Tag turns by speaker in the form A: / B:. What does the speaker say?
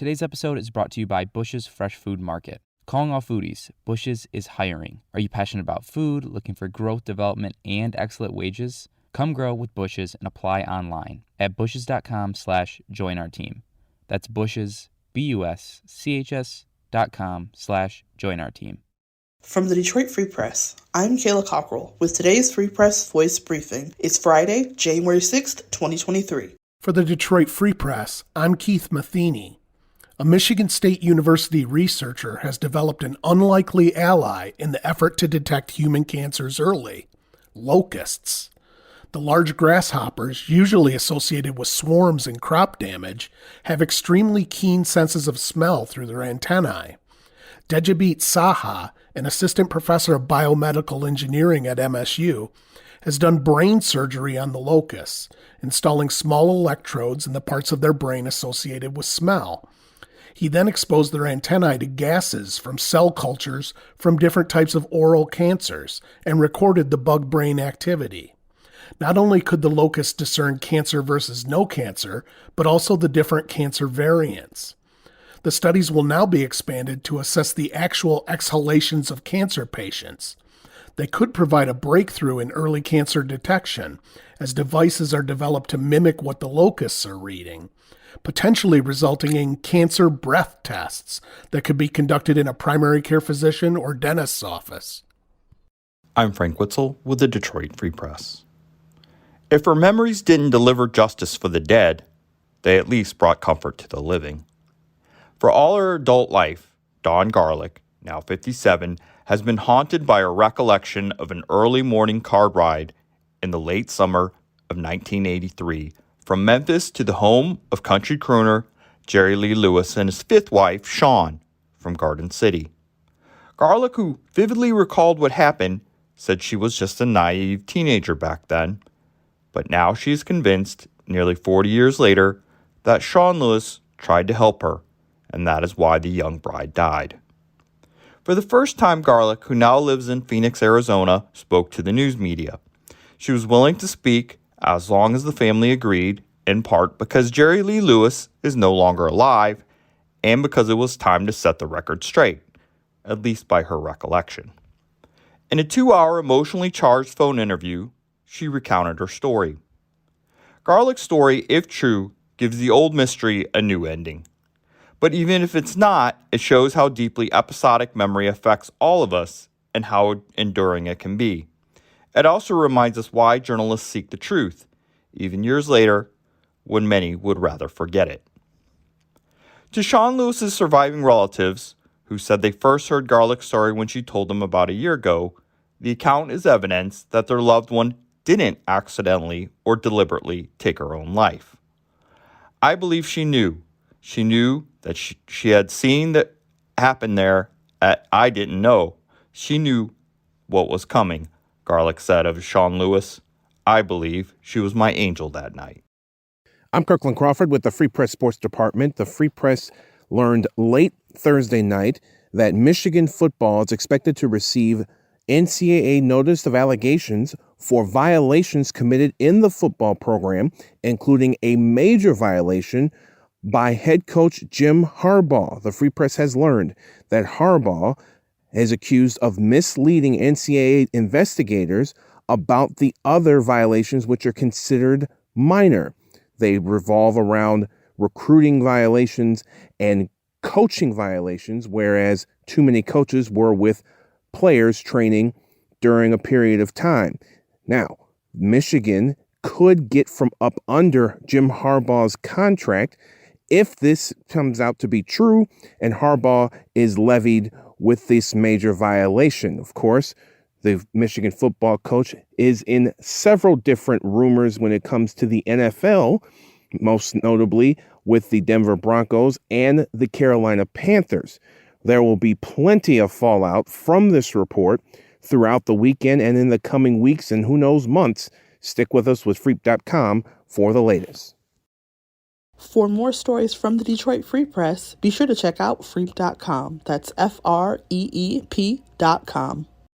A: Today's episode is brought to you by Bush's Fresh Food Market. Calling all foodies, Bush's is hiring. Are you passionate about food, looking for growth, development, and excellent wages? Come grow with Bush's and apply online at bushes.com/join our team. That's Bush's, BUSCHS.com/join our team.
B: From the Detroit Free Press, I'm Kayla Cockrell with today's Free Press Voice Briefing. It's Friday, January 6th, 2023.
C: For the Detroit Free Press, I'm Keith Matheny. A Michigan State University researcher has developed an unlikely ally in the effort to detect human cancers early: locusts. The large grasshoppers, usually associated with swarms and crop damage, have extremely keen senses of smell through their antennae. Dejabit Saha, an assistant professor of biomedical engineering at MSU, has done brain surgery on the locusts, installing small electrodes in the parts of their brain associated with smell. He then exposed their antennae to gases from cell cultures from different types of oral cancers and recorded the bug brain activity. Not only could the locusts discern cancer versus no cancer, but also the different cancer variants. The studies will now be expanded to assess the actual exhalations of cancer patients. They could provide a breakthrough in early cancer detection, as devices are developed to mimic what the locusts are reading, potentially resulting in cancer breath tests that could be conducted in a primary care physician or dentist's office.
D: I'm Frank Witzel with the Detroit Free Press. If her memories didn't deliver justice for the dead, they at least brought comfort to the living. For all her adult life, Dawn Garlick, now 57, has been haunted by a recollection of an early morning car ride in the late summer of 1983 from Memphis to the home of country crooner Jerry Lee Lewis and his fifth wife, Shawn, from Garden City. Garlick, who vividly recalled what happened, said she was just a naive teenager back then. But now she is convinced, nearly 40 years later, that Shawn Lewis tried to help her, and that is why the young bride died. For the first time, Garlick, who now lives in Phoenix, Arizona, spoke to the news media. She was willing to speak as long as the family agreed, in part because Jerry Lee Lewis is no longer alive, and because it was time to set the record straight, at least by her recollection. In a 2-hour emotionally charged phone interview, she recounted her story. Garlick's story, if true, gives the old mystery a new ending. But even if it's not, it shows how deeply episodic memory affects all of us and how enduring it can be. It also reminds us why journalists seek the truth, even years later, when many would rather forget it. To Shawn Lewis's surviving relatives, who said they first heard Garlick's story when she told them about a year ago, the account is evidence that their loved one didn't accidentally or deliberately take her own life. I believe she knew. She knew that she had seen that happen there that I didn't know. She knew what was coming, Garlick said of Shawn Lewis. I believe she was my angel that night.
E: I'm Kirkland Crawford with the Free Press Sports Department. The Free Press learned late Thursday night that Michigan football is expected to receive NCAA notice of allegations for violations committed in the football program, including a major violation by head coach Jim Harbaugh. The Free Press has learned that Harbaugh is accused of misleading NCAA investigators about the other violations, which are considered minor. They revolve around recruiting violations and coaching violations, whereas too many coaches were with players training during a period of time. Now, Michigan could get from up under Jim Harbaugh's contract if this comes out to be true and Harbaugh is levied with this major violation. Of course, the Michigan football coach is in several different rumors when it comes to the NFL, most notably with the Denver Broncos and the Carolina Panthers. There will be plenty of fallout from this report throughout the weekend and in the coming weeks and who knows months. Stick with us with Freep.com for the latest.
B: For more stories from the Detroit Free Press, be sure to check out Freep.com. That's FREEP.com.